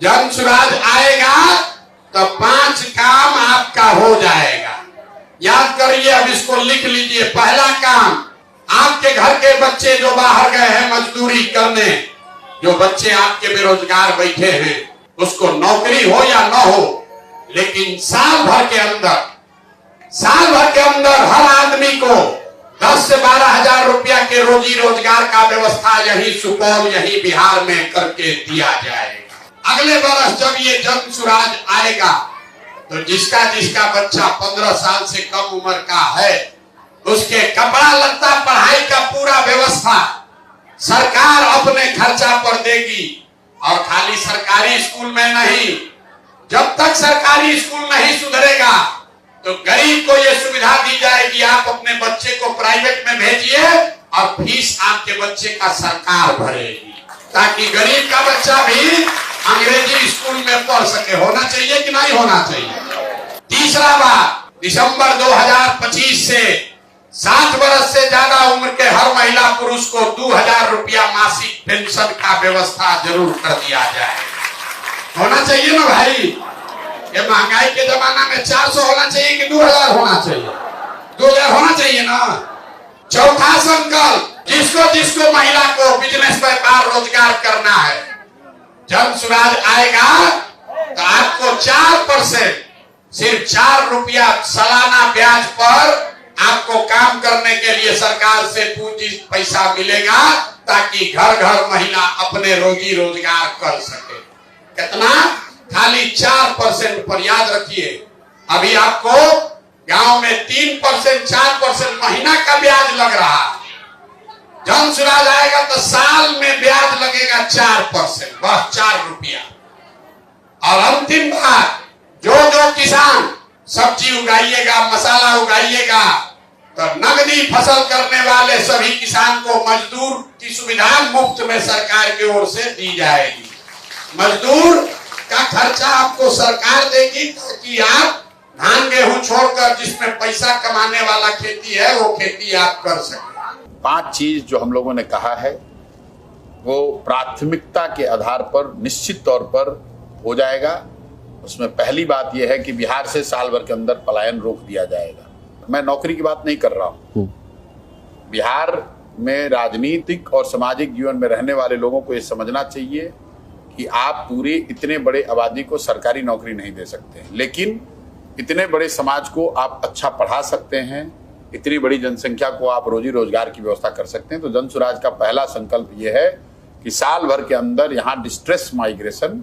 जन स्वराज आएगा तो 5 काम आपका हो जाएगा। याद करिए, अब इसको लिख लीजिए। पहला काम, आपके घर के बच्चे जो बाहर गए हैं मजदूरी करने, जो बच्चे आपके बेरोजगार बैठे हैं, उसको नौकरी हो या न हो, लेकिन साल भर के अंदर हर आदमी को 10 से 12 हजार रुपया के रोजी रोजगार का व्यवस्था यही सुपौल, यही बिहार में करके दिया जाएगा। अगले वर्ष जब ये जन स्वराज आएगा तो जिसका बच्चा 15 साल से कम उम्र का है, उसके कपड़ा लत्ता पढ़ाई का पूरा व्यवस्था सरकार अपने खर्चा पर देगी। और खाली सरकारी स्कूल में नहीं, जब तक सरकारी स्कूल नहीं सुधरेगा तो गरीब को यह सुविधा दी जाएगी, आप अपने बच्चे को प्राइवेट में भेजिए और फीस आपके बच्चे का सरकार भरेगी, ताकि गरीब का बच्चा भी अंग्रेजी स्कूल में पढ़ सके। होना चाहिए कि नहीं होना चाहिए? तीसरा बात, दिसंबर 2025 से 60 वर्ष से ज्यादा उम्र के हर महिला पुरुष को 2000 रुपया मासिक पेंशन का व्यवस्था जरूर कर दिया जाए। होना चाहिए ना भाई? ये महंगाई के जमाना में 400 होना चाहिए कि 2000 होना चाहिए? 2000 होना चाहिए ना। चौथा संकल्प, जिसको महिला को बिजनेस व्यापार रोजगार करना है, जन स्वराज आएगा तो आपको 4%, सिर्फ 4 रुपया सालाना ब्याज पर आपको काम करने के लिए सरकार से पूंजी पैसा मिलेगा, ताकि घर घर महिला अपने रोजी रोजगार कर सके। कितना? खाली 4% पर। याद रखिए, अभी आपको गांव में 3%, 4% महीना का ब्याज लग रहा है। जन स्वराज आएगा तो साल में ब्याज लगेगा 4%, बस 4 रुपया। और अंतिम बात, जो किसान सब्जी उगाइएगा, मसाला उगाइएगा, तो नगदी फसल करने वाले सभी किसान को मजदूर की सुविधा मुफ्त में सरकार की ओर से दी जाएगी। मजदूर का खर्चा आपको सरकार देगी, ताकि आप धान गेहूं छोड़कर जिसमें पैसा कमाने वाला खेती है वो खेती आप कर सकें। 5 चीज जो हम लोगों ने कहा है वो प्राथमिकता के आधार पर निश्चित तौर पर हो जाएगा। उसमें पहली बात यह है कि बिहार से साल भर के अंदर पलायन रोक दिया जाएगा। मैं नौकरी की बात नहीं कर रहा हूं। बिहार में राजनीतिक और सामाजिक जीवन में रहने वाले लोगों को यह समझना चाहिए कि आप पूरे इतने बड़े आबादी को सरकारी नौकरी नहीं दे सकते, लेकिन इतने बड़े समाज को आप अच्छा पढ़ा सकते हैं, इतनी बड़ी जनसंख्या को आप रोजी रोजगार की व्यवस्था कर सकते हैं। तो जन स्वराज का पहला संकल्प यह है कि साल भर के अंदर यहाँ डिस्ट्रेस माइग्रेशन